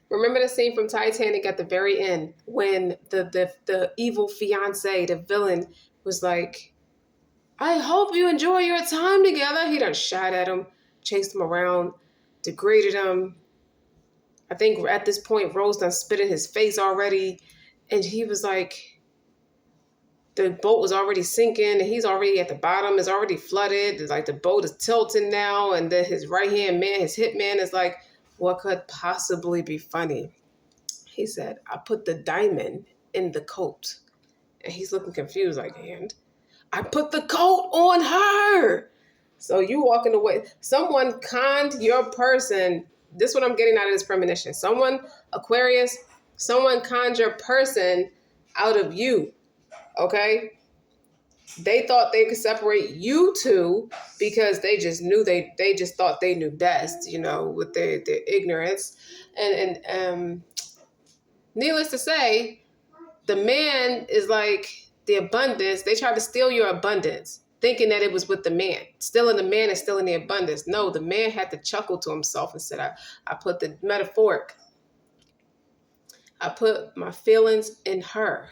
Remember the scene from Titanic at the very end when the evil fiance, the villain, was like, I hope you enjoy your time together. He done shot at him, chased him around, degraded him. I think at this point, Rose done spit in his face already. And he was like, the boat was already sinking and he's already at the bottom. It's already flooded. It's like the boat is tilting now. And then his right-hand man, his hitman, is like, what could possibly be funny? He said, I put the diamond in the coat. And he's looking confused like, and I put the coat on her. So you walking away. Someone conned your person. This is what I'm getting out of this premonition. Someone, Aquarius, someone conned your person out of you. Okay? They thought they could separate you two because they just knew they just thought they knew best, with their ignorance. And needless to say, the man is like the abundance. They tried to steal your abundance, thinking that it was with the man. Stealing the man is stealing the abundance. No, the man had to chuckle to himself and said, I put the metaphoric. I put my feelings in her.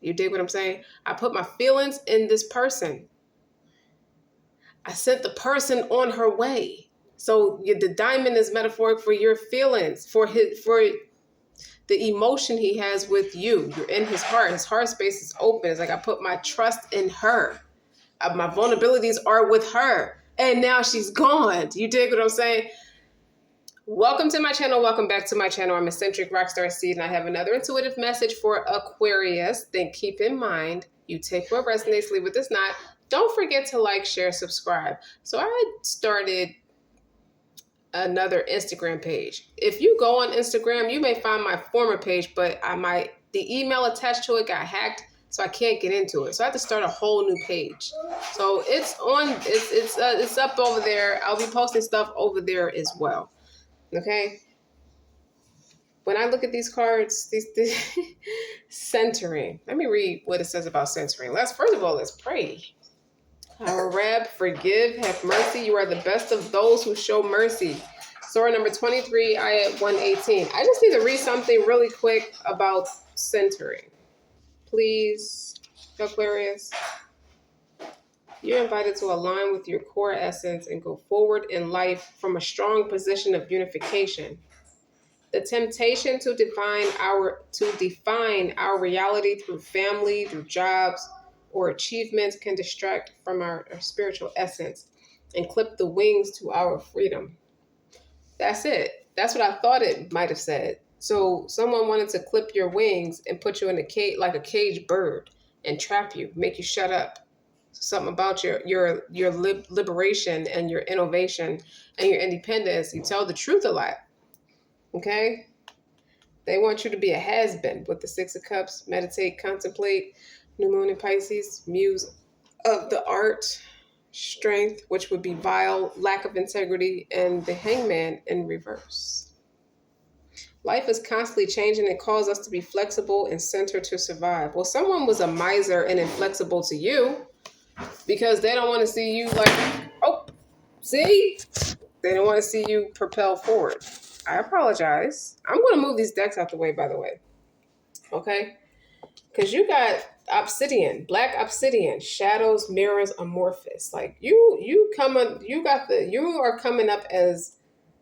You dig what I'm saying? I put my feelings in this person. I sent the person on her way. So the diamond is metaphoric for your feelings, for the emotion he has with you. You're in his heart. His heart space is open. It's like I put my trust in her. My vulnerabilities are with her. And now she's gone. You dig what I'm saying? Welcome to my channel. Welcome back to my channel. I'm Eccentric RockStar'Seed, and I have another intuitive message for Aquarius. Then keep in mind, you take what resonates, leave what does not. Don't forget to like, share, subscribe. So I started another Instagram page. If you go on Instagram, you may find my former page, but the email attached to it got hacked, so I can't get into it. So I have to start a whole new page. So it's up over there. I'll be posting stuff over there as well. Okay. When I look at these cards, these centering. Let me read what it says about centering. First of all, let's pray. Our Rab, forgive, have mercy. You are the best of those who show mercy. Surah number 23, ayat 118. I just need to read something really quick about centering. Please, Aquarius. You're invited to align with your core essence and go forward in life from a strong position of unification. The temptation to define our reality through family, through jobs, or achievements can distract from our spiritual essence and clip the wings to our freedom. That's it. That's what I thought it might have said. So someone wanted to clip your wings and put you in a cage, like a caged bird, and trap you, make you shut up. Something about your liberation and your innovation and your independence. You tell the truth a lot. Okay? They want you to be a has-been with the Six of Cups. Meditate, contemplate. New moon in Pisces, muse of the art, strength, which would be vile, lack of integrity, and the hangman in reverse. Life is constantly changing. It calls us to be flexible and centered to survive. Well, someone was a miser and inflexible to you because they don't want to see you they don't want to see you propel forward. I apologize. I'm going to move these decks out the way, by the way. Okay? Because you got obsidian, black obsidian, shadows, mirrors, amorphous. Like you are coming up as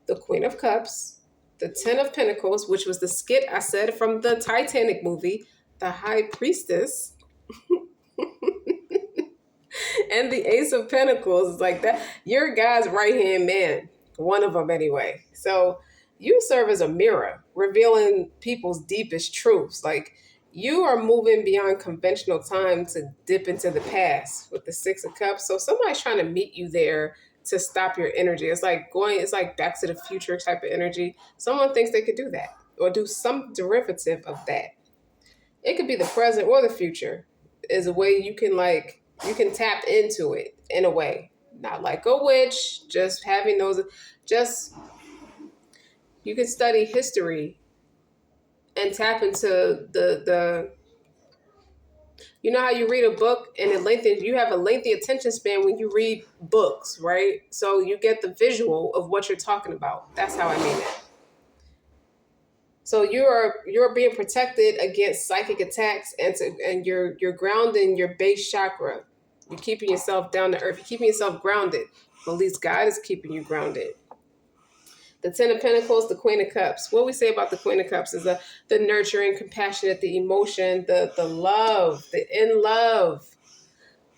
the Queen of Cups, the Ten of Pentacles, which was the skit I said from the Titanic movie, the High Priestess, and the Ace of Pentacles is like that. You're God's right-hand man, one of them anyway. So you serve as a mirror, revealing people's deepest truths. Like you are moving beyond conventional time to dip into the past with the Six of Cups. So somebody's trying to meet you there to stop your energy. It's like Back to the Future type of energy. Someone thinks they could do that or do some derivative of that. It could be the present or the future is a way you can tap into it in a way. Not like a witch, just having those, you can study history and tap into You know how you read a book and you have a lengthy attention span when you read books, right? So you get the visual of what you're talking about. That's how I mean it. So you're being protected against psychic attacks, and you're grounding your base chakra. You're keeping yourself down to earth. You're keeping yourself grounded. Well, at least God is keeping you grounded. The Ten of Pentacles, the Queen of Cups. What we say about the Queen of Cups is the nurturing, compassionate, the emotion, the love, the in love.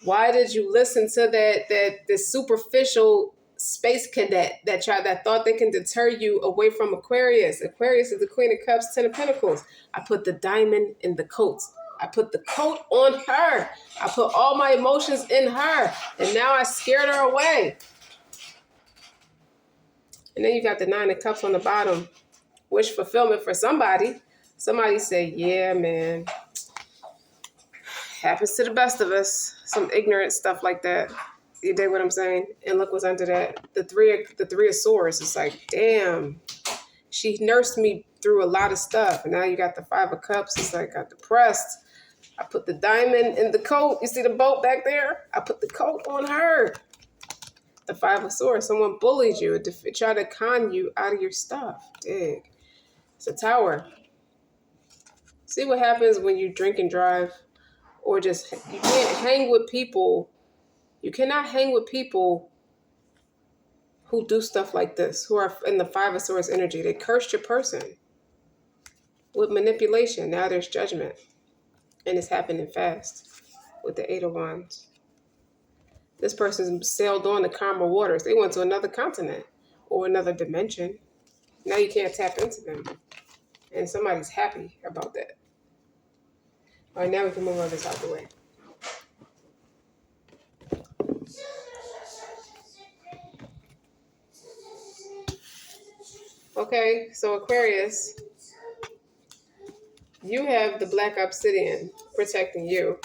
Why did you listen to the superficial space cadet that thought they can deter you away from Aquarius? Aquarius is the Queen of Cups, Ten of Pentacles. I put the diamond in the coat. I put the coat on her. I put all my emotions in her. And now I scared her away. And then you got the Nine of Cups on the bottom. Wish fulfillment for somebody. Somebody say, yeah, man. Happens to the best of us. Some ignorant stuff like that. You dig what I'm saying? And look what's under that. The three of Swords. It's like, damn. She nursed me through a lot of stuff. And now you got the Five of Cups. It's like, I got depressed. I put the diamond in the coat. You see the boat back there? I put the coat on her. The Five of Swords. Someone bullied you. Tried to con you out of your stuff. Dig. It's a Tower. See what happens when you drink and drive? Or just, you can't hang with people. You cannot hang with people who do stuff like this, who are in the Five of Swords energy. They cursed your person with manipulation. Now there's judgment. And it's happening fast with the Eight of Wands. This person sailed on the calmer waters. They went to another continent or another dimension. Now you can't tap into them. And somebody's happy about that. All right, now we can move all this out the way. Okay, so Aquarius, you have the Black Obsidian protecting you.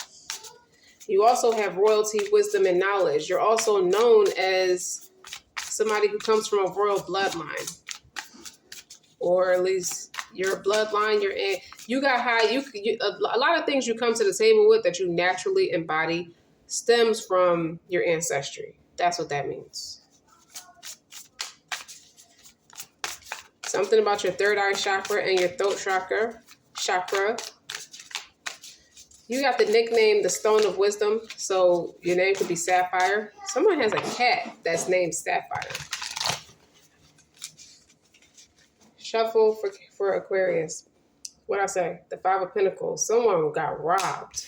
You also have royalty, wisdom, and knowledge. You're also known as somebody who comes from a royal bloodline. Or at least your bloodline, you're in. You got high, a lot of things you come to the table with that you naturally embody stems from your ancestry. That's what that means. Something about your third eye chakra and your throat chakra. You got the nickname, the Stone of Wisdom, so your name could be Sapphire. Someone has a cat that's named Sapphire. Shuffle for Aquarius. What'd I say? The Five of Pentacles. Someone got robbed.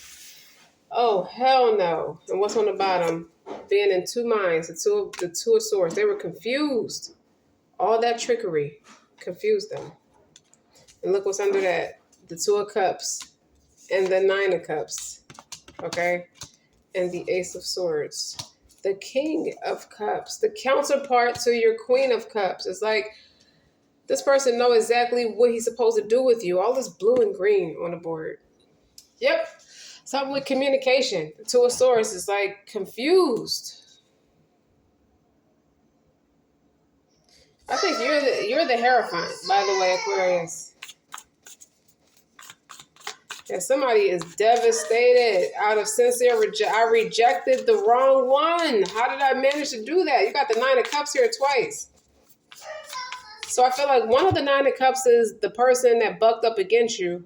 Oh, hell no. And what's on the bottom? Being in two minds, the two of Swords. They were confused. All that trickery confused them. And look what's under that. The Two of Cups and the Nine of Cups. Okay? And the Ace of Swords. The King of Cups. The counterpart to your Queen of Cups. It's like this person knows exactly what he's supposed to do with you. All this blue and green on the board. Yep. Something with communication. The Two of Swords is like confused. I think you're the Hierophant, by the way, Aquarius. And somebody is devastated out of sincere I rejected the wrong one. How did I manage to do that? You got the Nine of Cups here twice. So I feel like one of the Nine of Cups is the person that bucked up against you.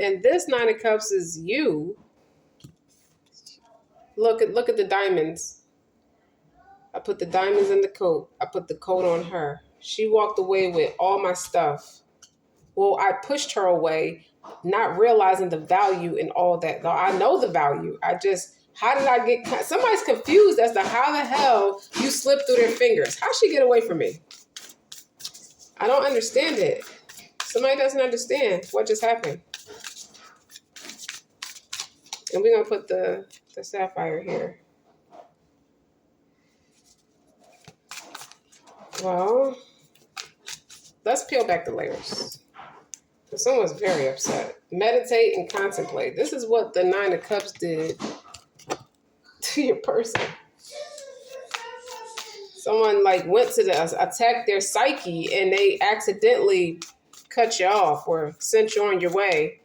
And this Nine of Cups is you. Look at the diamonds. I put the diamonds in the coat. I put the coat on her. She walked away with all my stuff. Well, I pushed her away, not realizing the value in all that. Though I know the value. How did I get, somebody's confused as to how the hell you slipped through their fingers. How'd she get away from me? I don't understand it. Somebody doesn't understand what just happened. And we're going to put the sapphire here. Well, let's peel back the layers. Someone's very upset. Meditate and contemplate. This is what the Nine of Cups did to your person. Someone went to attack their psyche and they accidentally cut you off or sent you on your way.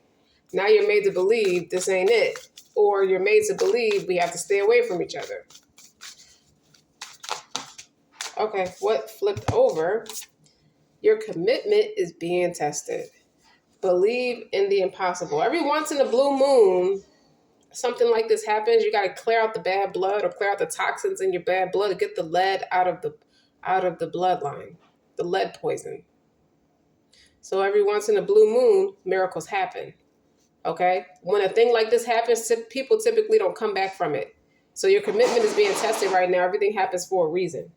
Now you're made to believe this ain't it. or you're made to believe we have to stay away from each other. Okay, what flipped over? Your commitment is being tested. Believe in the impossible. Every once in a blue moon, something like this happens. You got to clear out the bad blood or clear out the toxins in your bad blood to get the lead out of the bloodline, the lead poison. So every once in a blue moon, miracles happen. Okay? When a thing like this happens, people typically don't come back from it. So your commitment is being tested right now. Everything happens for a reason.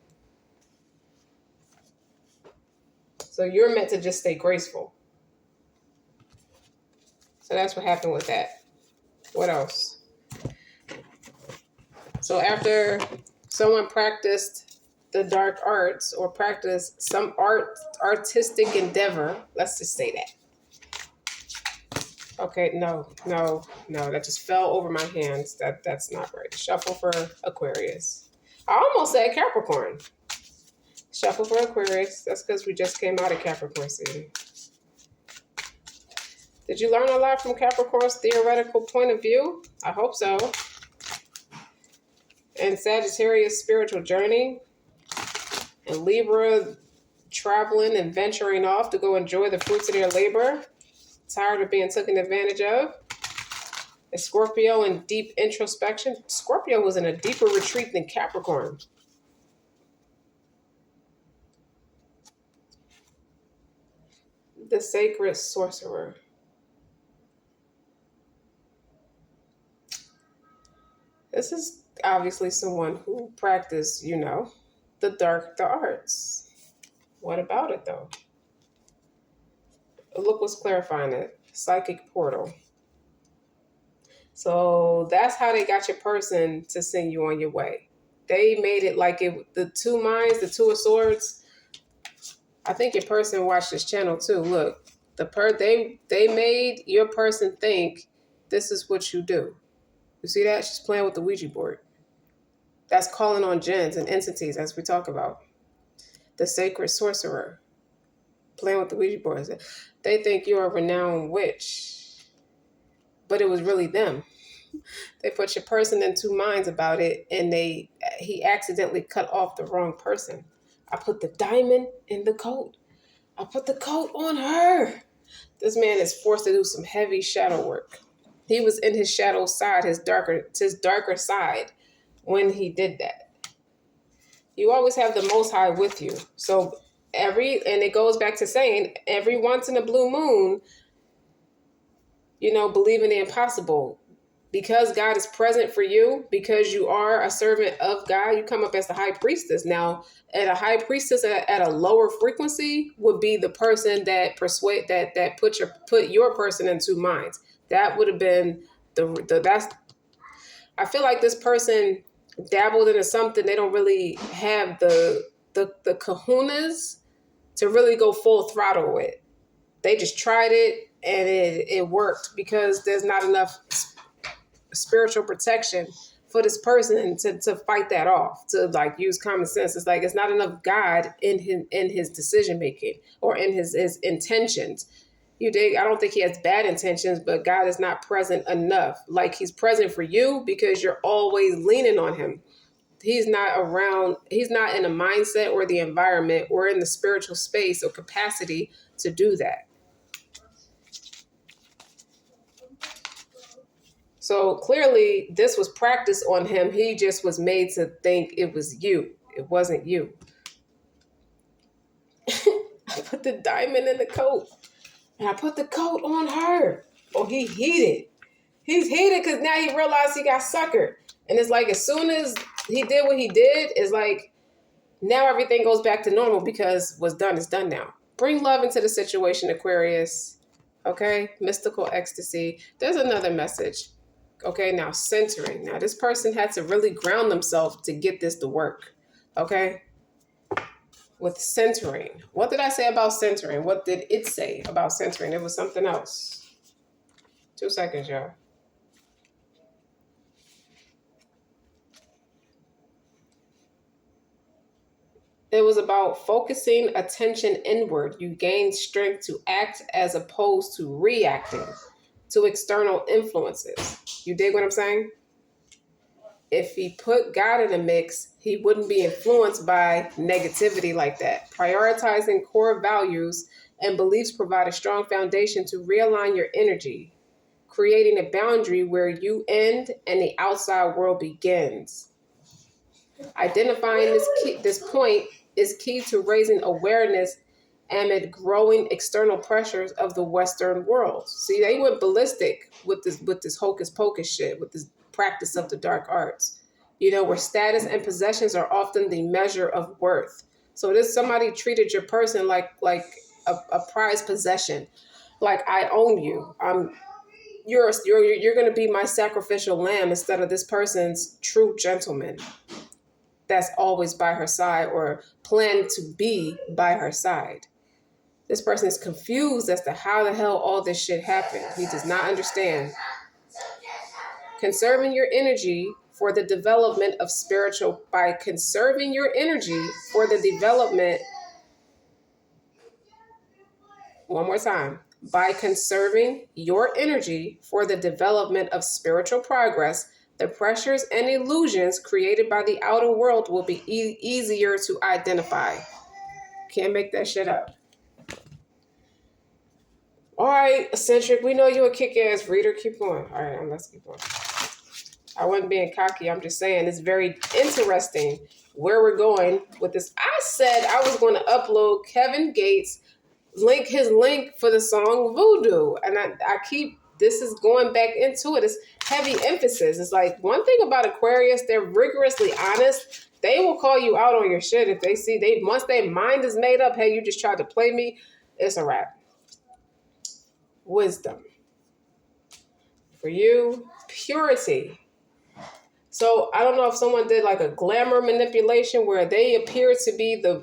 So you're meant to just stay graceful. So that's what happened with that. What else? So after someone practiced the dark arts or practiced some artistic endeavor, let's just say that. Okay, no, that just fell over my hands. That's not right. Shuffle for Aquarius. I almost said Capricorn. Shuffle for Aquarius. That's because we just came out of Capricorn season. Did you learn a lot from Capricorn's theoretical point of view? I hope so. And Sagittarius spiritual journey. And Libra traveling and venturing off to go enjoy the fruits of their labor. Tired of being taken advantage of. And Scorpio in deep introspection. Scorpio was in a deeper retreat than Capricorn. The sacred sorcerer. This is obviously someone who practiced, the arts. What about it, though? Look what's clarifying it. Psychic portal. So that's how they got your person to send you on your way. They made it like the two minds, the two of swords. I think your person watched this channel too. Look, they made your person think this is what you do. You see that? She's playing with the Ouija board. That's calling on jinns and entities, as we talk about. The sacred sorcerer. Playing with the Ouija board. They think you're a renowned witch. But it was really them. They put your person in two minds about it, and he accidentally cut off the wrong person. I put the diamond in the coat. I put the coat on her. This man is forced to do some heavy shadow work. He was in his shadow side, his darker side, when he did that. You always have the Most High with you. So and it goes back to saying, every once in a blue moon, believe in the impossible. Because God is present for you, because you are a servant of God, you come up as the high priestess. Now, a high priestess at a lower frequency would be the person that put your person in two minds. That would have been I feel like this person dabbled into something they don't really have the kahunas to really go full throttle with. They just tried it and it worked because there's not enough spiritual protection for this person to fight that off, to use common sense. It's like it's not enough God in his decision making or in his intentions. You dig? I don't think he has bad intentions, but God is not present enough. Like he's present for you because you're always leaning on him. He's not around. He's not in a mindset or the environment or in the spiritual space or capacity to do that. So clearly this was practiced on him. He just was made to think it was you. It wasn't you. I put the diamond in the coat. And I put the coat on her. Oh, he heated. He's heated because now he realized he got suckered. And it's like as soon as he did what he did, it's like now everything goes back to normal because what's done is done now. Bring love into the situation, Aquarius. Okay? Mystical ecstasy. There's another message. Okay, now centering. Now this person had to really ground themselves to get this to work. Okay? With centering. What did I say about centering? What did it say about centering? It was something else. 2 seconds, y'all. It was about focusing attention inward. You gain strength to act as opposed to reacting. to external influences. You dig what I'm saying? If he put God in the mix, he wouldn't be influenced by negativity like that. Prioritizing core values and beliefs provide a strong foundation to realign your energy, creating a boundary where you end and the outside world begins. Identifying this point is key to raising awareness amid growing external pressures of the Western world. See, they went ballistic with this hocus pocus shit, with this practice of the dark arts. You know, where status and possessions are often the measure of worth. So this somebody treated your person like a prized possession, like I own you. You're going to be my sacrificial lamb instead of this person's true gentleman that's always by her side or planned to be by her side. This person is confused as to how the hell all this shit happened. He does not understand. Conserving your energy for the development of spiritual, by conserving your energy for the development, one more time, by conserving your energy for the development of spiritual progress, the pressures and illusions created by the outer world will be easier to identify. Can't make that shit up. All right, Eccentric, we know you a kick-ass reader. Keep going. All right, let's keep going. I wasn't being cocky. I'm just saying it's very interesting where we're going with this. I said I was going to upload Kevin Gates' his link for the song Voodoo. And this is going back into it. It's heavy emphasis. It's like one thing about Aquarius, they're rigorously honest. They will call you out on your shit if they see, once their mind is made up, hey, you just tried to play me, it's a wrap. Wisdom. For you, purity. So I don't know if someone did like a glamour manipulation where they appear to be the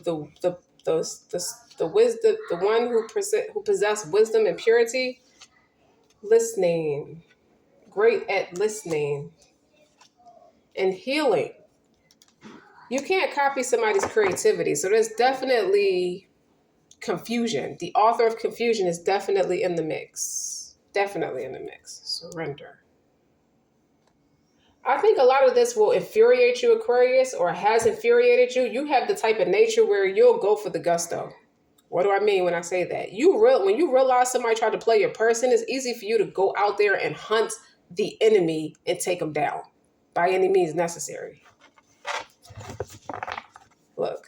wisdom, the one who possessed wisdom and purity. Listening, great at listening and healing. You can't copy somebody's creativity, so there's definitely confusion. The author of confusion is definitely in the mix. Definitely in the mix. Surrender. I think a lot of this will infuriate you, Aquarius, or has infuriated you. You have the type of nature where you'll go for the gusto. What do I mean when I say that? When you realize somebody tried to play your person, it's easy for you to go out there and hunt the enemy and take them down by any means necessary. Look,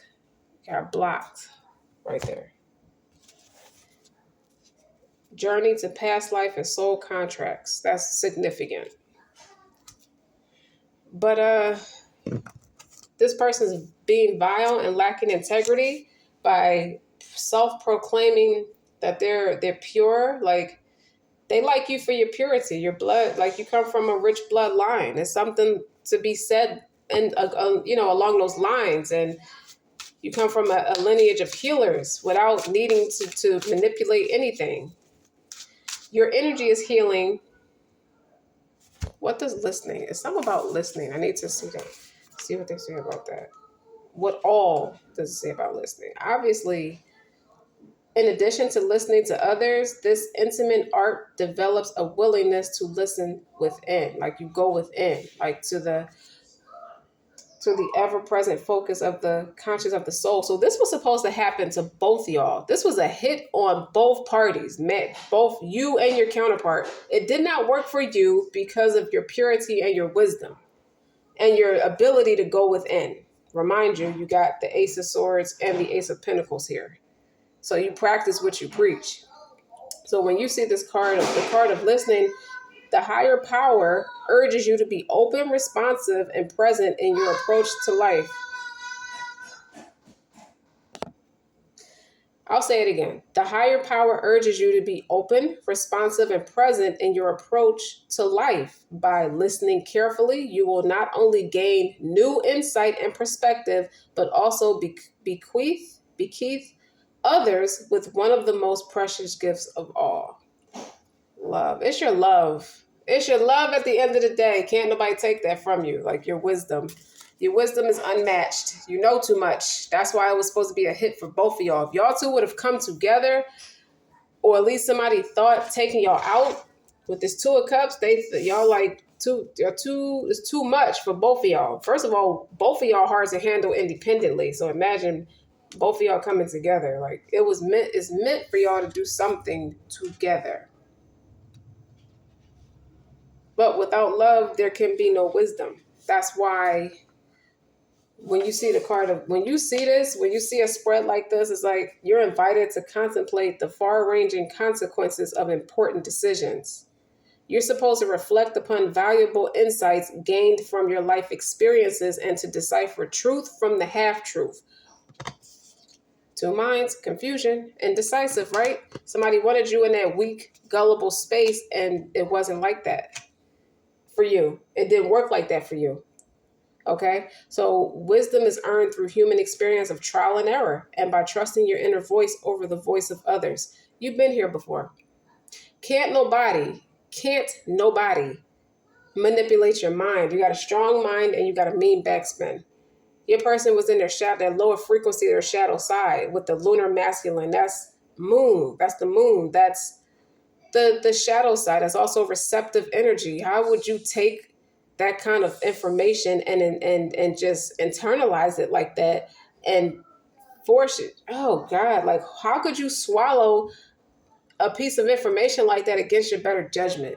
got blocked right there. Journey to past life and soul contracts. That's significant. But this person's being vile and lacking integrity by self-proclaiming that they're pure. Like, they like you for your purity, your blood. Like, you come from a rich bloodline. There's something to be said, and along those lines. And you come from a lineage of healers without needing to manipulate anything. Your energy is healing. What does listening? It's something about listening. I need to see what they say about that. What all does it say about listening? Obviously, in addition to listening to others, this intimate art develops a willingness to listen within. Like, you go within, like to the ever-present focus of the conscience of the soul. So this was supposed to happen to both y'all. This was a hit on both parties, both you and your counterpart. It did not work for you because of your purity and your wisdom and your ability to go within. Remind you, you got the Ace of Swords and the Ace of Pentacles here. So you practice what you preach. So when you see this card, the card of listening, the higher power urges you to be open, responsive, and present in your approach to life. I'll say it again. The higher power urges you to be open, responsive, and present in your approach to life. By listening carefully, you will not only gain new insight and perspective, but also bequeath others with one of the most precious gifts of all. Love. It's your love. It's your love at the end of the day. Can't nobody take that from you. Like, your wisdom. Your wisdom is unmatched. You know too much. That's why it was supposed to be a hit for both of y'all. If y'all two would have come together, or at least somebody thought taking y'all out, With this Two of Cups, y'all like it's too much for both of y'all. First of all, both of y'all hearts are handled independently. So imagine both of y'all coming together. Like it's meant for y'all to do something together. But without love, there can be no wisdom. That's why when you see when you see a spread like this, it's like you're invited to contemplate the far-ranging consequences of important decisions. You're supposed to reflect upon valuable insights gained from your life experiences and to decipher truth from the half-truth. Two minds, confusion, indecisive, right? Somebody wanted you in that weak, gullible space, and it wasn't like that for you. It didn't work like that for you. Okay? So wisdom is earned through human experience of trial and error and by trusting your inner voice over the voice of others. You've been here before. Can't nobody manipulate your mind. You got a strong mind and you got a mean backspin. Your person was in their shadow, that lower frequency, their shadow side with the lunar masculine. That's moon. That's the moon. That's the shadow side. That's also receptive energy. How would you take that kind of information and just internalize it like that and force it? Oh God, like how could you swallow a piece of information like that against your better judgment?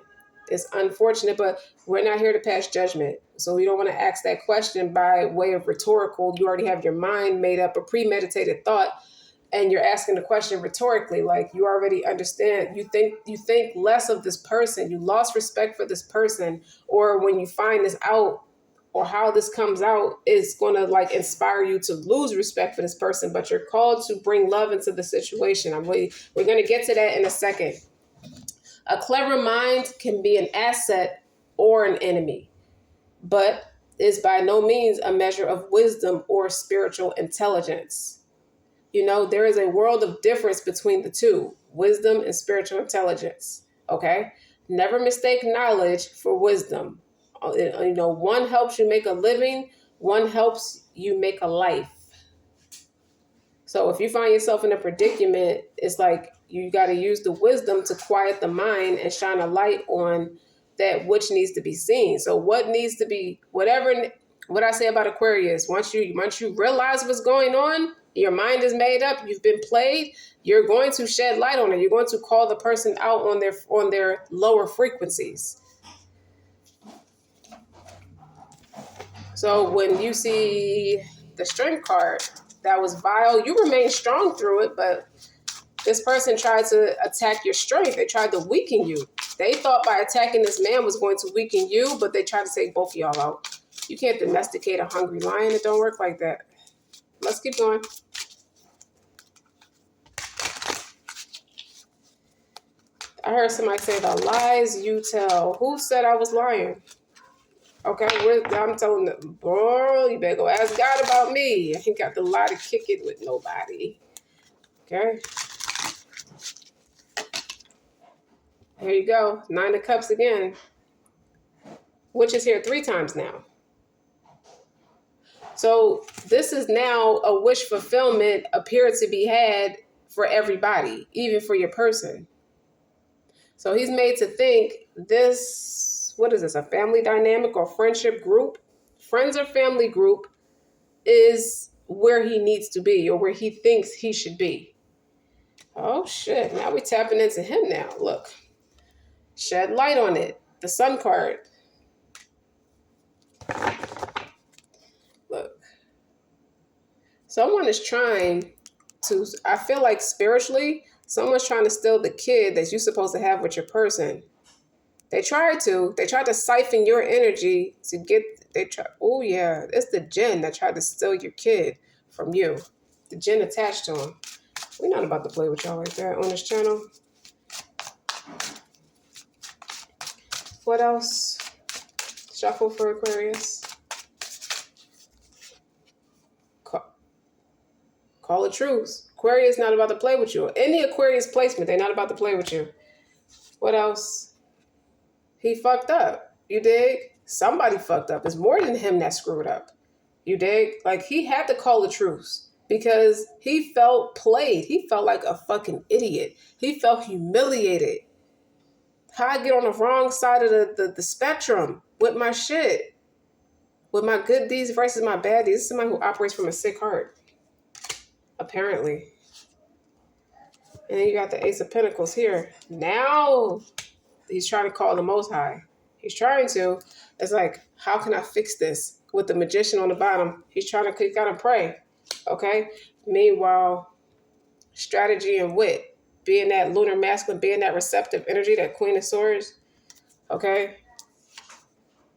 It's unfortunate, but we're not here to pass judgment. So we don't want to ask that question by way of rhetorical. You already have your mind made up, a premeditated thought, and you're asking the question rhetorically. Like you already understand. You think less of this person. You lost respect for this person, or when you find this out, or how this comes out, is going to like inspire you to lose respect for this person. But you're called to bring love into the situation. We're going to get to that in a second. A clever mind can be an asset or an enemy, but is by no means a measure of wisdom or spiritual intelligence. You know, there is a world of difference between the two, wisdom and spiritual intelligence. Okay? Never mistake knowledge for wisdom. You know, one helps you make a living, one helps you make a life. So if you find yourself in a predicament, it's like you got to use the wisdom to quiet the mind and shine a light on that which needs to be seen. So what needs to be, what I say about Aquarius, once you realize what's going on, your mind is made up, you've been played, you're going to shed light on it. You're going to call the person out on their lower frequencies. So when you see the Strength card, that was vile. You remain strong through it, but this person tried to attack your strength. They tried to weaken you. They thought by attacking this man was going to weaken you, but they tried to take both of y'all out. You can't domesticate a hungry lion. It don't work like that. Let's keep going. I heard somebody say the lies you tell. Who said I was lying? Okay, I'm telling them, bro, you better go ask God about me. I ain't got the lie to kick it with nobody. Okay. Here you go. 9 of Cups again. Which is here 3 times now. So this is now a wish fulfillment appeared to be had for everybody, even for your person. So he's made to think this, what is this, a family dynamic or friendship group? Friends or family group is where he needs to be or where he thinks he should be. Oh shit, now we're tapping into him now. Look, shed light on it. The Sun card. Look, someone is trying to, I feel like spiritually, someone's trying to steal the kid that you're supposed to have with your person. They tried to siphon your energy to get, oh yeah, it's the jinn that tried to steal your kid from you. The jinn attached to him. We're not about to play with y'all like that on this channel. What else? Shuffle for Aquarius. Call it truth. Aquarius not about to play with you. Any Aquarius placement, they're not about to play with you. What else? He fucked up. You dig? Somebody fucked up. It's more than him that screwed up. You dig? Like, he had to call the truth because he felt played. He felt like a fucking idiot. He felt humiliated. How I get on the wrong side of the spectrum with my shit. With my good deeds versus my bad deeds. This is somebody who operates from a sick heart. Apparently. And then you got the Ace of Pentacles here. Now he's trying to call the Most High. He's trying to. It's like, how can I fix this? With the Magician on the bottom, he's gotta pray. Okay? Meanwhile, strategy and wit, being that lunar masculine, being that receptive energy, that Queen of Swords, okay?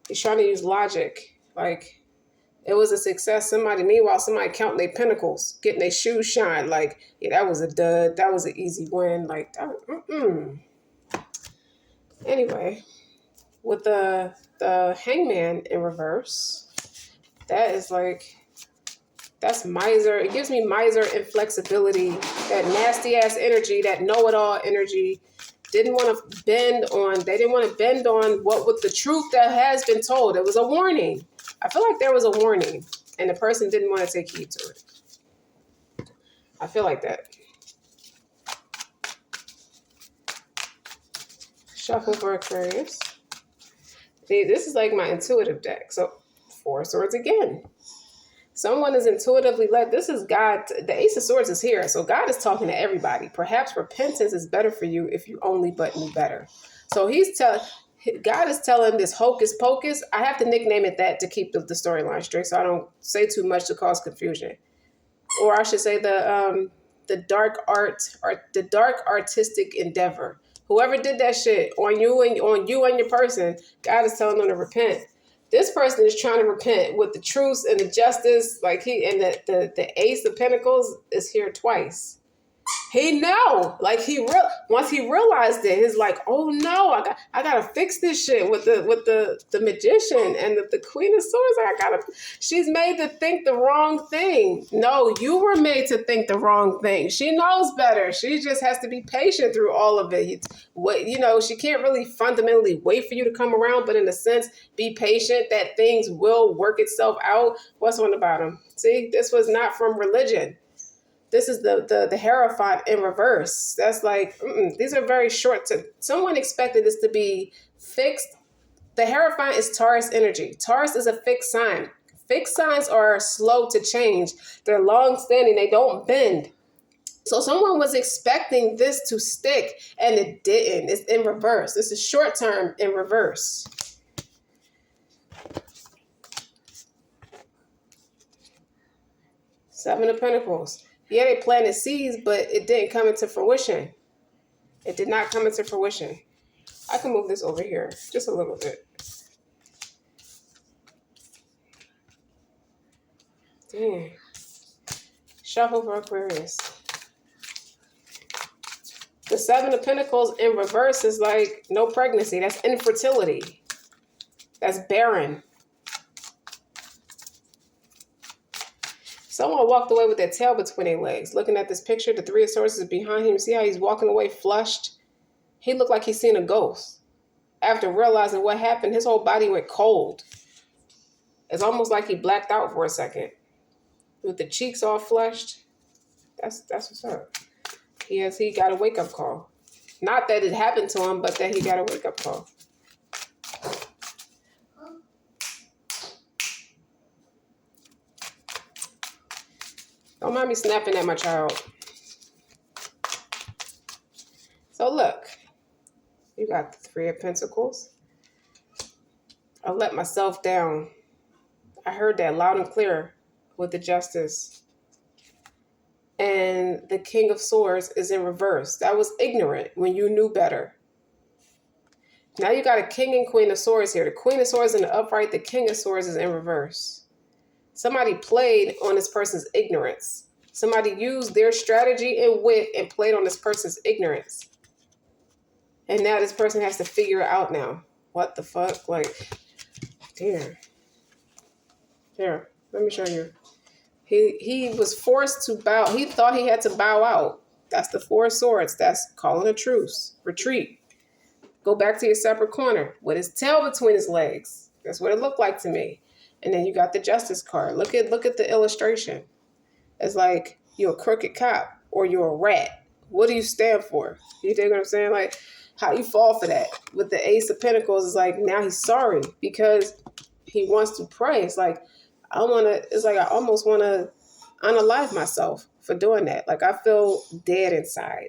He's trying to use logic. Like, it was a success. Meanwhile, somebody counting their pentacles, getting their shoes shine. Like, yeah, that was a dud. That was an easy win. Like, that, Anyway, with the Hangman in reverse, that is like, that's miser. It gives me miser inflexibility, that nasty ass energy, that know-it-all energy. They didn't want to bend on what with the truth that has been told. It was a warning. I feel like there was a warning and the person didn't want to take heed to it. I feel like that. Shuffle for Aquarius. See, this is like my intuitive deck. So 4 of Swords again. Someone is intuitively led. This is God. The Ace of Swords is here. So God is talking to everybody. Perhaps repentance is better for you if you only but knew better. So God is telling this hocus pocus. I have to nickname it that to keep the storyline straight so I don't say too much to cause confusion. Or I should say the dark artistic endeavor. Whoever did that shit on you and your person, God is telling them to repent. This person is trying to repent with the truth and the justice, like the Ace of Pentacles is here twice. He know, like once he realized it, he's like, oh no, I gotta fix this shit with the Magician and the Queen of Swords. She's made to think the wrong thing. No, you were made to think the wrong thing. She knows better. She just has to be patient through all of it. She can't really fundamentally wait for you to come around, but in a sense, be patient that things will work itself out. What's on the bottom? See, this was not from religion. This is the Hierophant in reverse. That's like, these are very short. Someone expected this to be fixed. The Hierophant is Taurus energy. Taurus is a fixed sign. Fixed signs are slow to change. They're long-standing. They don't bend. So someone was expecting this to stick, and it didn't. It's in reverse. This is short-term in reverse. Seven of Pentacles. Yeah, they planted seeds, but it didn't come into fruition. It did not come into fruition. I can move this over here just a little bit. Dang. Shuffle for Aquarius. The Seven of Pentacles in reverse is like no pregnancy. That's infertility. That's barren. Someone walked away with their tail between their legs. Looking at this picture, the Three of Swords is behind him. See how he's walking away flushed? He looked like he's seen a ghost. After realizing what happened, his whole body went cold. It's almost like he blacked out for a second. With the cheeks all flushed. That's what's up. He got a wake-up call. Not that it happened to him, but that he got a wake-up call. Don't mind me snapping at my child. So look, you got the Three of Pentacles. I let myself down. I heard that loud and clear with the Justice. And the King of Swords is in reverse. That was ignorant when you knew better. Now you got a King and Queen of Swords here. The Queen of Swords in the upright, the King of Swords is in reverse. Somebody played on this person's ignorance. Somebody used their strategy and wit and played on this person's ignorance. And now this person has to figure it out now. What the fuck? Like, dear. Here, let me show you. He was forced to bow. He thought he had to bow out. That's the Four of Swords. That's calling a truce. Retreat. Go back to your separate corner with his tail between his legs. That's what it looked like to me. And then you got the Justice card. Look at the illustration. It's like you're a crooked cop or you're a rat. What do you stand for? You dig what I'm saying? Like, how you fall for that. With the Ace of Pentacles, it's like now he's sorry because he wants to pray. It's like I almost want to unalive myself for doing that. Like I feel dead inside.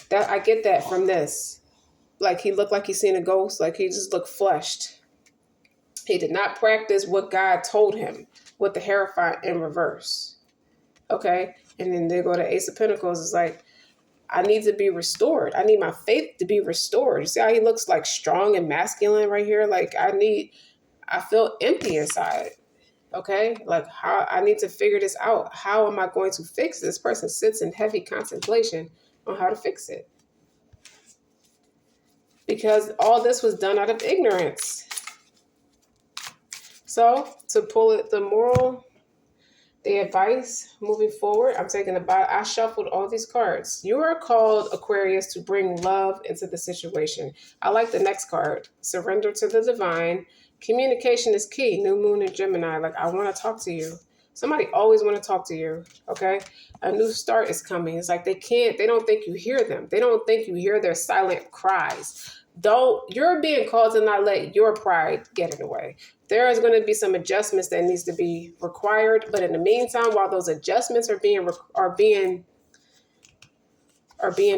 That I get that from this. Like he looked like he's seen a ghost. Like he just looked flushed. He did not practice what God told him with the Hierophant in reverse. Okay, and then they go to Ace of Pentacles. It's like I need to be restored. I need my faith to be restored. You see how he looks like strong and masculine right here? Like I feel empty inside. Okay, like how I need to figure this out. How am I going to fix this? Person sits in heavy contemplation on how to fix it. Because all this was done out of ignorance. So to pull it, the moral, the advice moving forward, I'm taking I shuffled all these cards. You are called, Aquarius, to bring love into the situation. I like the next card. Surrender to the divine. Communication is key. New moon in Gemini. Like, I want to talk to you. Somebody always want to talk to you. Okay. A new start is coming. It's like they don't think you hear them. They don't think you hear their silent cries. You're being called to not let your pride get in the way. There is going to be some adjustments that needs to be required, but in the meantime, while those adjustments are being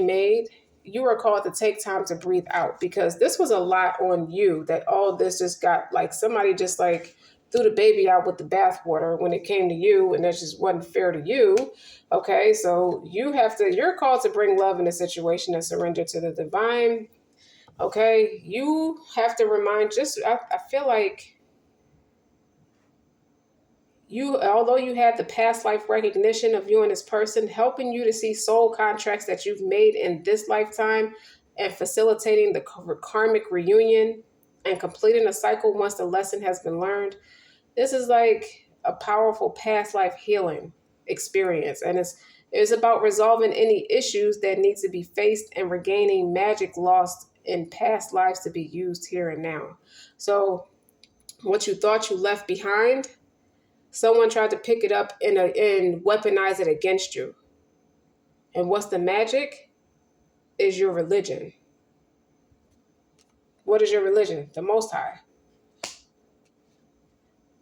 made, you are called to take time to breathe out, because this was a lot on you. That all this just got like somebody just like threw the baby out with the bathwater when it came to you, and that just wasn't fair to you. Okay, so you're called to bring love in a situation and surrender to the divine. Okay, you have to remind. I feel like. Although you had the past life recognition of you and this person, helping you to see soul contracts that you've made in this lifetime and facilitating the karmic reunion and completing a cycle once the lesson has been learned. This is like a powerful past life healing experience. And it's about resolving any issues that need to be faced and regaining magic lost in past lives to be used here and now. So what you thought you left behind, someone tried to pick it up and weaponize it against you. And what's the magic? Is your religion. What is your religion? The Most High.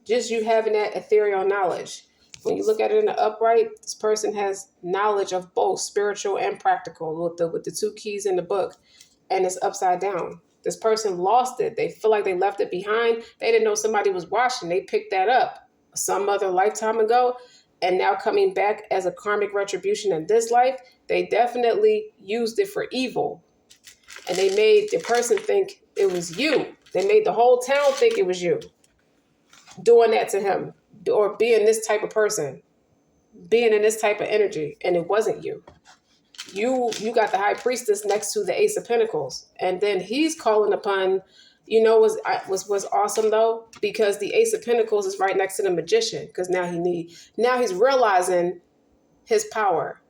Just you having that ethereal knowledge. When you look at it in the upright, this person has knowledge of both spiritual and practical with the two keys in the book, and it's upside down. This person lost it. They feel like they left it behind. They didn't know somebody was watching. They picked that up some other lifetime ago, and now coming back as a karmic retribution in this life, they definitely used it for evil. And they made the person think it was you. They made the whole town think it was you doing that to him, or being this type of person, being in this type of energy, and it wasn't you. You got the High Priestess next to the Ace of Pentacles, and then he's calling upon. You know, was awesome though, because the Ace of Pentacles is right next to the Magician, because now he's realizing his power,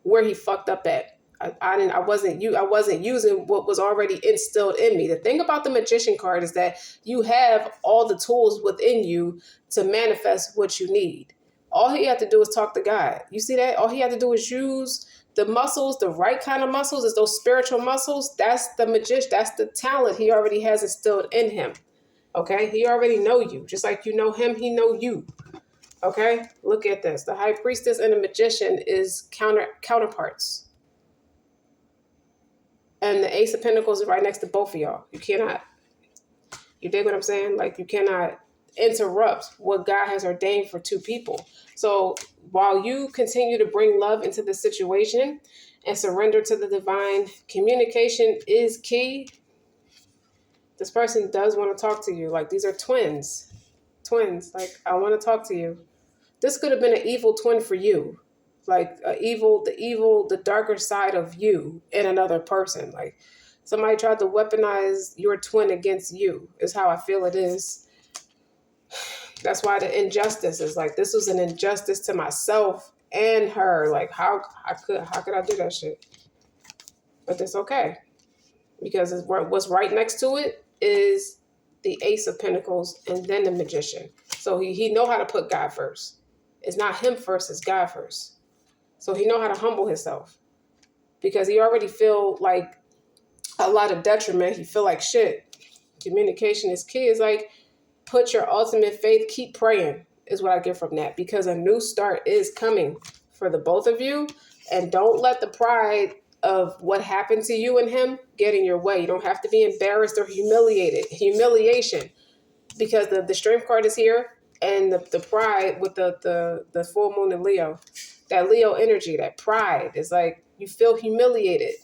where he fucked up at. I wasn't using what was already instilled in me. The thing about the Magician card is that you have all the tools within you to manifest what you need. All he had to do is talk to God. You see that? All he had to do is use the muscles, the right kind of muscles, is those spiritual muscles. That's the magician. That's the talent he already has instilled in him. Okay? He already know you. Just like you know him, he know you. Okay? Look at this. The High Priestess and the Magician is counterparts. And the Ace of Pentacles is right next to both of y'all. You dig what I'm saying? Like, you cannot interrupt what God has ordained for two people. So while you continue to bring love into the situation and surrender to the divine, communication is key. This person does want to talk to you. Like, these are twins. Like, I want to talk to you. This could have been an evil twin for you. Like the darker side of you in another person. Like, somebody tried to weaponize your twin against you, is how I feel it is. That's why the injustice is like, this was an injustice to myself and her. Like, how could I do that shit? But it's okay, because what's right next to it is the Ace of Pentacles and then the Magician. So he know how to put God first. It's not him first, it's God first. So he know how to humble himself, because he already feel like a lot of detriment. You feel like shit. Communication is key. It's like, put your ultimate faith, keep praying, is what I get from that, because a new start is coming for the both of you. And don't let the pride of what happened to you and him get in your way. You don't have to be embarrassed or humiliation, because the strength card is here, and the pride with the full moon in Leo, that Leo energy, that pride is like, you feel humiliated.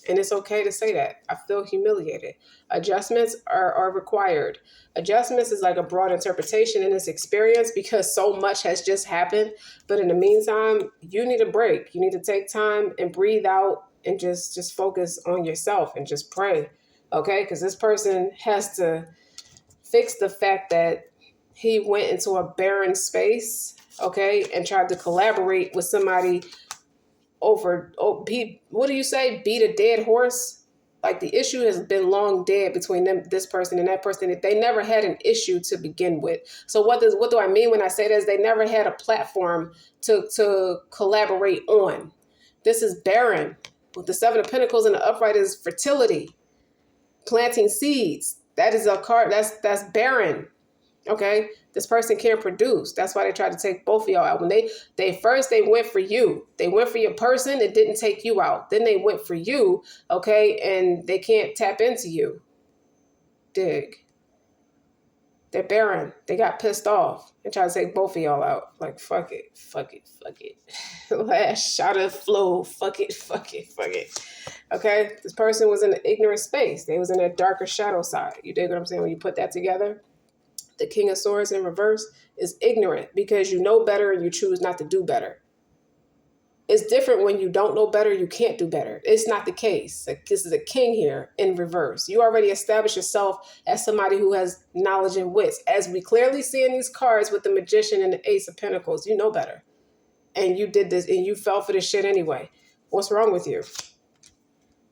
And it's okay to say that. I feel humiliated. Adjustments are required. Adjustments is like a broad interpretation in this experience, because so much has just happened. But in the meantime, you need a break. You need to take time and breathe out and just focus on yourself and just pray. Okay? Because this person has to fix the fact that he went into a barren space, okay, and tried to collaborate with somebody over, what do you say, beat a dead horse? Like, the issue has been long dead between them, this person and that person. They never had an issue to begin with. So what do I mean when I say this? They never had a platform to collaborate on. This is barren. With the Seven of Pentacles and the upright is fertility, planting seeds. That is a card that's barren. Okay, this person can't produce. That's why they tried to take both of y'all out. When they first went for you. They went for your person. It didn't take you out. Then they went for you. Okay, and they can't tap into you. Dig. They're barren. They got pissed off and tried to take both of y'all out. Like, fuck it. Last shot of flow. Fuck it. Okay, this person was in an ignorant space. They was in a darker shadow side. You dig what I'm saying? When you put that together. The King of Swords in reverse is ignorant, because you know better and you choose not to do better. It's different when you don't know better, you can't do better. It's not the case. Like, this is a king here in reverse. You already established yourself as somebody who has knowledge and wits. As we clearly see in these cards with the Magician and the Ace of Pentacles, you know better. And you did this and you fell for this shit anyway. What's wrong with you?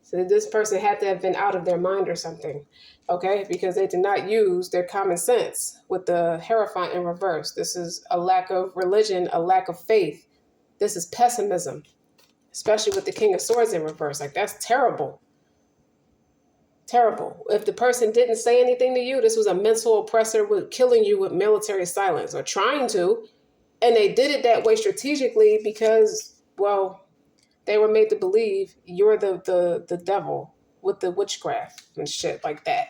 So this person had to have been out of their mind or something, okay? Because they did not use their common sense with the Hierophant in reverse. This is a lack of religion, a lack of faith. This is pessimism, especially with the King of Swords in reverse. Like, that's terrible. Terrible. If the person didn't say anything to you, this was a mental oppressor with killing you with military silence, or trying to. And they did it that way strategically because, well, they were made to believe you're the devil with the witchcraft and shit like that.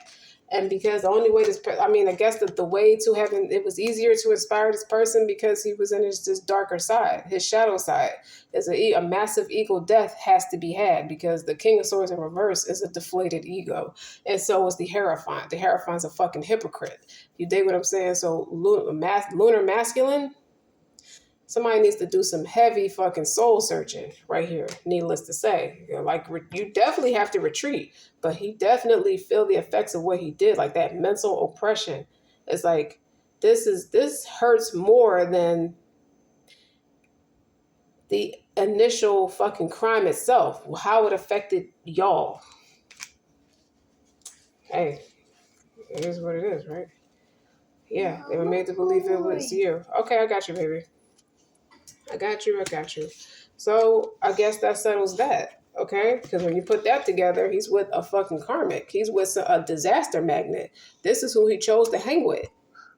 And because the only way I guess that the way to heaven, it was easier to inspire this person because he was in this darker side, his shadow side. There's a massive ego death has to be had, because the King of Swords in reverse is a deflated ego. And so is the Hierophant. The Hierophant's a fucking hypocrite. You dig what I'm saying? So lunar masculine, somebody needs to do some heavy fucking soul searching right here, needless to say. Like, you definitely have to retreat, but he definitely feel the effects of what he did, like that mental oppression. It's like, this hurts more than the initial fucking crime itself, how it affected y'all. Hey, it is what it is, right? Yeah, they were made to believe it was you. Okay, I got you, baby. I got you. So I guess that settles that, okay? Because when you put that together, he's with a fucking karmic. He's with a disaster magnet. This is who he chose to hang with.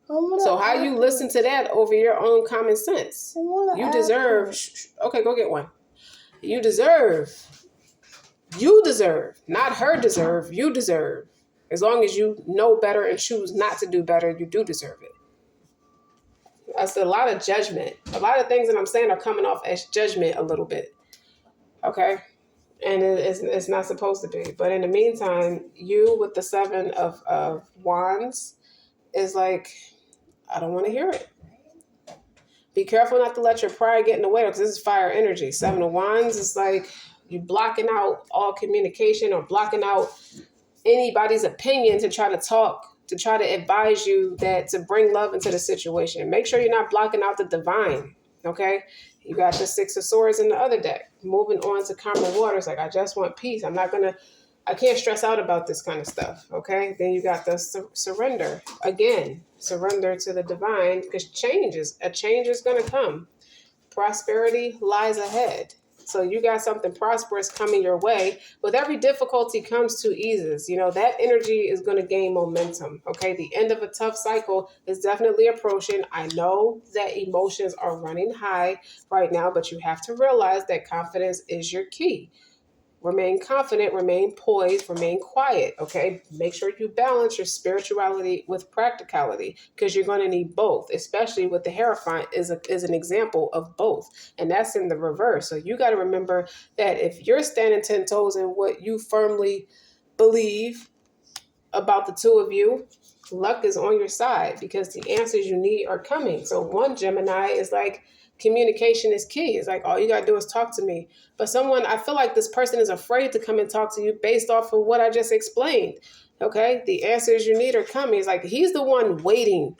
So how you listen to that over your own common sense? You deserve. Okay, go get one. You deserve, not her deserve, you deserve. As long as you know better and choose not to do better, you do deserve it. That's a lot of judgment. A lot of things that I'm saying are coming off as judgment a little bit. Okay? And it's not supposed to be. But in the meantime, you with the Seven of Wands is like, I don't want to hear it. Be careful not to let your pride get in the way, because this is fire energy. Seven of Wands is like you blocking out all communication or blocking out anybody's opinion to try to talk, to try to advise you that to bring love into the situation. Make sure you're not blocking out the divine, okay? You got the Six of Swords in the other deck. Moving on to common waters, like, I just want peace. I can't stress out about this kind of stuff, okay? Then you got the surrender. Again, surrender to the divine, because a change is going to come. Prosperity lies ahead. So you got something prosperous coming your way. With every difficulty comes two eases. You know, that energy is going to gain momentum. Okay. The end of a tough cycle is definitely approaching. I know that emotions are running high right now, but you have to realize that confidence is your key. Remain confident, remain poised, remain quiet, okay? Make sure you balance your spirituality with practicality because you're going to need both, especially with the Hierophant is an example of both. And that's in the reverse. So you got to remember that if you're standing 10 toes in what you firmly believe about the two of you, luck is on your side because the answers you need are coming. So one Gemini is like, communication is key. It's like, all you gotta do is talk to me. But someone, I feel like this person is afraid to come and talk to you based off of what I just explained. Okay, the answers you need are coming. It's like he's the one waiting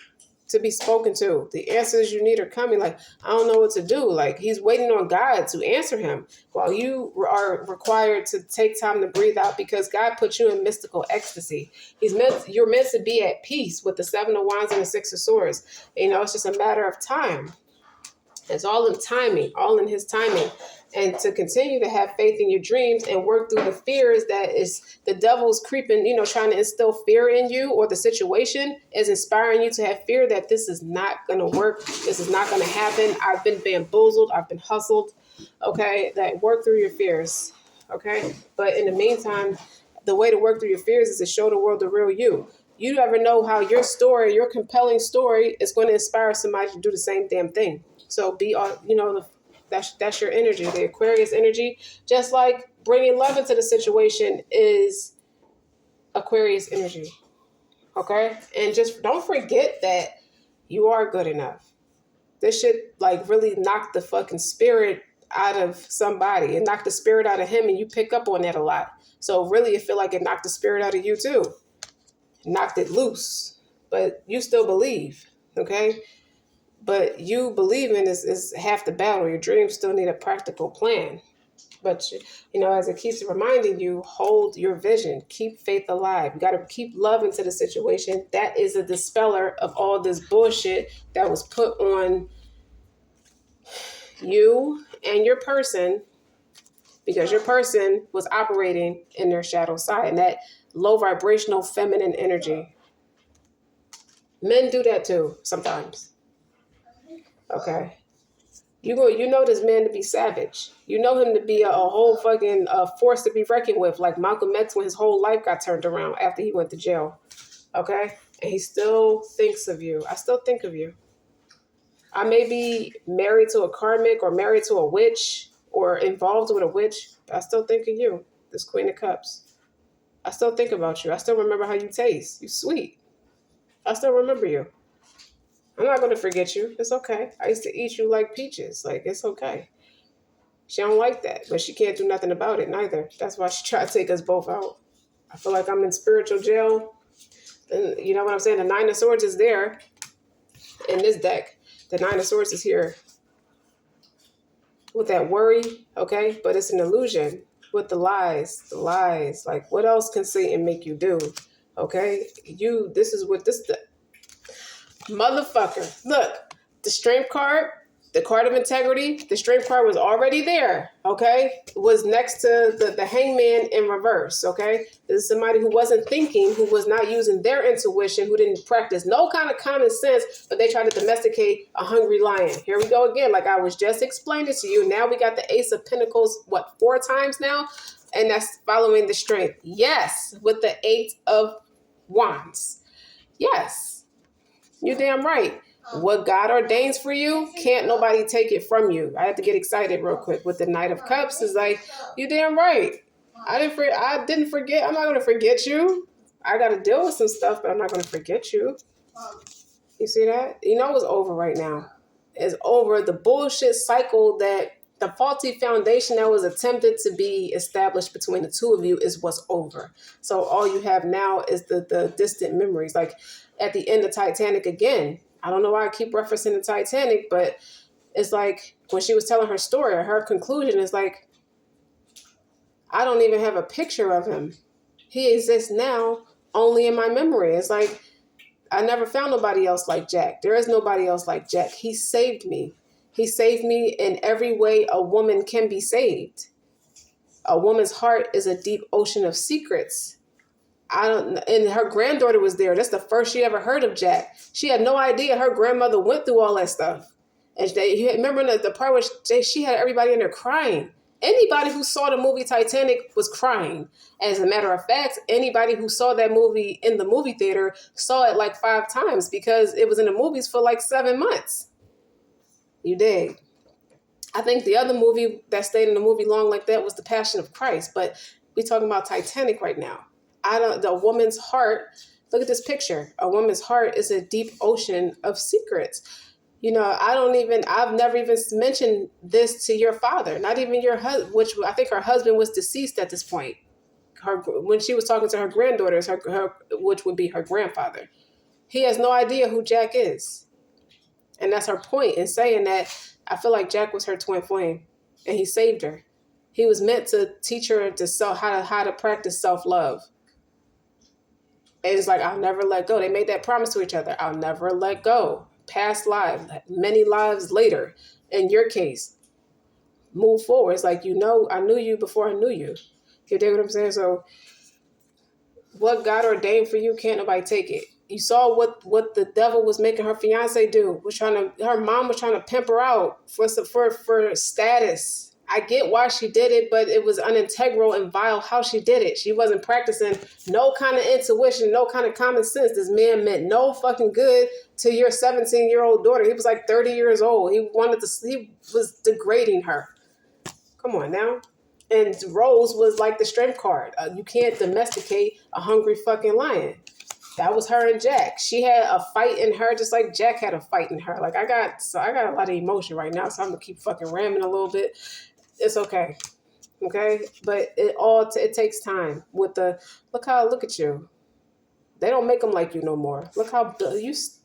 to be spoken to. The answers you need are coming. Like, I don't know what to do. Like, he's waiting on God to answer him while you are required to take time to breathe out because God put you in mystical ecstasy. You're meant to be at peace with the Seven of Wands and the Six of Swords. You know, it's just a matter of time. It's all in timing, all in his timing. And to continue to have faith in your dreams and work through the fears that is the devil's creeping, you know, trying to instill fear in you, or the situation is inspiring you to have fear that this is not going to work. This is not going to happen. I've been bamboozled. I've been hustled. Okay. That work through your fears. Okay. But in the meantime, the way to work through your fears is to show the world the real you. You never know how your story, your compelling story, is going to inspire somebody to do the same damn thing. So be, you know, that's your energy, the Aquarius energy. Just like bringing love into the situation is Aquarius energy. Okay? And just don't forget that you are good enough. This should like really knock the fucking spirit out of somebody and knock the spirit out of him, and you pick up on that a lot. So really, I feel like it knocked the spirit out of you too. Knocked it loose. But you still believe. Okay? But you believing is half the battle. Your dreams still need a practical plan. But, you know, as it keeps reminding you, hold your vision. Keep faith alive. You got to keep love into the situation. That is a dispeller of all this bullshit that was put on you and your person, because your person was operating in their shadow side and that low vibrational feminine energy. Men do that too sometimes. Okay. You know this man to be savage. You know him to be a whole fucking force to be reckoned with, like Malcolm X when his whole life got turned around after he went to jail. Okay? And he still thinks of you. I still think of you. I may be married to a karmic or married to a witch or involved with a witch, but I still think of you, this Queen of Cups. I still think about you. I still remember how you taste. You sweet. I still remember you. I'm not going to forget you. It's okay. I used to eat you like peaches. Like, it's okay. She don't like that, but she can't do nothing about it neither. That's why she tried to take us both out. I feel like I'm in spiritual jail. And you know what I'm saying? The Nine of Swords is there in this deck. The Nine of Swords is here with that worry, okay? But it's an illusion with the lies. Like, what else can Satan make you do? Okay? The motherfucker. Look, the Strength card, the card of integrity, the Strength card was already there, okay? It was next to the Hangman in reverse, okay? This is somebody who wasn't thinking, who was not using their intuition, who didn't practice no kind of common sense, but they tried to domesticate a hungry lion. Here we go again, like I was just explaining to you. Now we got the Ace of Pentacles, 4 times now? And that's following the Strength. Yes, with the 8 of Wands. Yes. You're damn right. What God ordains for you, can't nobody take it from you. I have to get excited real quick with the Knight of Cups. Is like, you damn right. I didn't forget. I'm not going to forget you. I got to deal with some stuff, but I'm not going to forget you. You see that? You know it's over right now. It's over. The bullshit cycle, that the faulty foundation that was attempted to be established between the two of you is what's over. So all you have now is the distant memories. Like at the end of Titanic again. I don't know why I keep referencing the Titanic, but it's like when she was telling her story, her conclusion is like, I don't even have a picture of him. He exists now only in my memory. It's like, I never found nobody else like Jack. There is nobody else like Jack. He saved me. He saved me in every way a woman can be saved. A woman's heart is a deep ocean of secrets. And her granddaughter was there. That's the first she ever heard of Jack. She had no idea her grandmother went through all that stuff. And remember the part where she had everybody in there crying. Anybody who saw the movie Titanic was crying. As a matter of fact, anybody who saw that movie in the movie theater saw it like 5 times because it was in the movies for like 7 months. You dig? I think the other movie that stayed in the movie long like that was The Passion of Christ. But we're talking about Titanic right now. The woman's heart, look at this picture. A woman's heart is a deep ocean of secrets. I've never even mentioned this to your father, not even your husband, which I think her husband was deceased at this point. When she was talking to her granddaughters, which would be her grandfather. He has no idea who Jack is. And that's her point in saying that I feel like Jack was her twin flame and he saved her. He was meant to teach her how to practice self-love. And it's like, I'll never let go. They made that promise to each other. I'll never let go. Past lives, many lives later, in your case, move forward. It's like, I knew you before I knew you. You dig what I'm saying? So what God ordained for you, can't nobody take it. You saw what the devil was making her fiance do. Her mom was trying to pimp her out for status. I get why she did it, but it was unintegral and vile how she did it. She wasn't practicing no kind of intuition, no kind of common sense. This man meant no fucking good to your 17-year-old daughter. He was like 30 years old. He was degrading her. Come on now. And Rose was like the strength card. You can't domesticate a hungry fucking lion. That was her and Jack. She had a fight in her just like Jack had a fight in her. Like I got a lot of emotion right now, so I'm gonna keep fucking ramming a little bit. It's okay. Okay? But it takes time. Look at you. They don't make them like you no more. Look how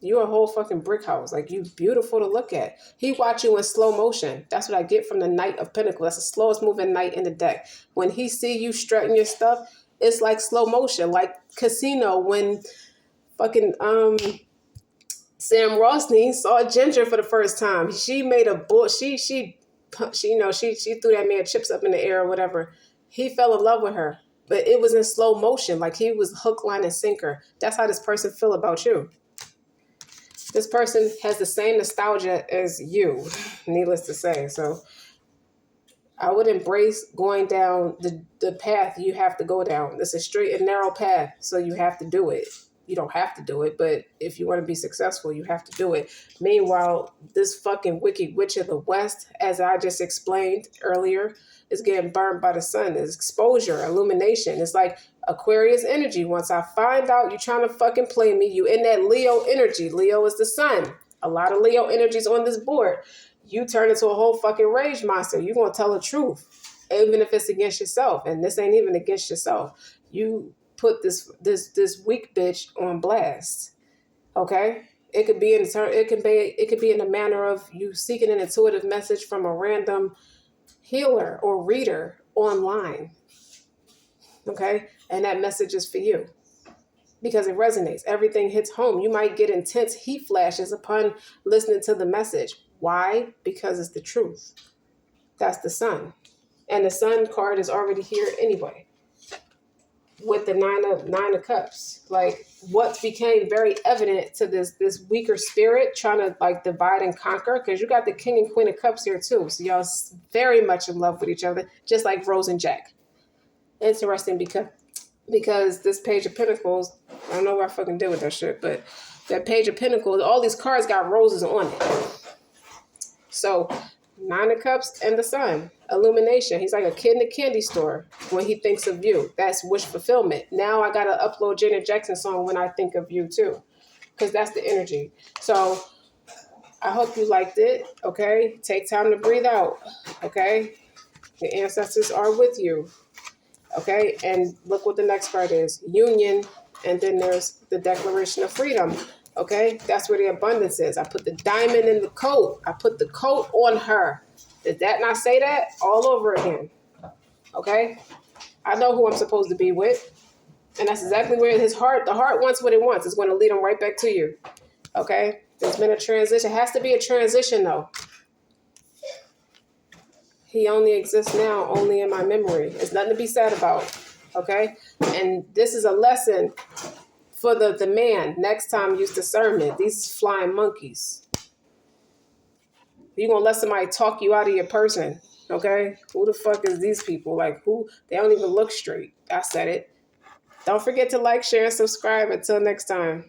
you're a whole fucking brick house. Like you beautiful to look at. He watched you in slow motion. That's what I get from the Knight of Pentacles. That's the slowest moving knight in the deck. When he see you strutting your stuff, it's like slow motion. Like Casino when fucking Sam Rossney saw Ginger for the first time. She made a bull. She threw that man chips up in the air or whatever. He fell in love with her, but it was in slow motion. Like he was hook, line, and sinker. That's how this person feel about you. This person has the same nostalgia as you, needless to say. So I would embrace going down the path you have to go down. It's a straight and narrow path, so you have to do it. You don't have to do it, but if you want to be successful, you have to do it. Meanwhile, this fucking wicked witch of the West, as I just explained earlier, is getting burned by the sun. It's exposure, illumination. It's like Aquarius energy. Once I find out you're trying to fucking play me, you in that Leo energy. Leo is the sun. A lot of Leo energies on this board. You turn into a whole fucking rage monster. You're going to tell the truth, even if it's against yourself. And this ain't even against yourself. You put this weak bitch on blast. Okay? It could be in the manner of you seeking an intuitive message from a random healer or reader online. Okay? And that message is for you. Because it resonates. Everything hits home. You might get intense heat flashes upon listening to the message. Why? Because it's the truth. That's the sun. And the sun card is already here anyway. With the nine of cups. Like what became very evident to this weaker spirit trying to like divide and conquer. Because you got the king and queen of cups here too. So y'all very much in love with each other. Just like Rose and Jack. Interesting because this page of pentacles, I don't know what I fucking did with that shit, but that page of pentacles, all these cards got roses on it. So 9 of cups and the sun, illumination. He's like a kid in a candy store when he thinks of you. That's wish fulfillment. Now I got to upload Janet Jackson song when I think of you too, because that's the energy. So I hope you liked it. Okay. Take time to breathe out. Okay. The ancestors are with you. Okay, and look what the next card is. Union, and then there's the Declaration of Freedom. Okay, that's where the abundance is. I put the diamond in the coat. I put the coat on her. Did that not say that? All over again. Okay, I know who I'm supposed to be with. And that's exactly where the heart wants what it wants. It's going to lead them right back to you. Okay, there's been a transition. It has to be a transition though. He only exists now, only in my memory. There's nothing to be sad about. Okay? And this is a lesson for the man. Next time, use discernment. These flying monkeys. You're going to let somebody talk you out of your person. Okay? Who the fuck is these people? Like, who? They don't even look straight. I said it. Don't forget to like, share, and subscribe. Until next time.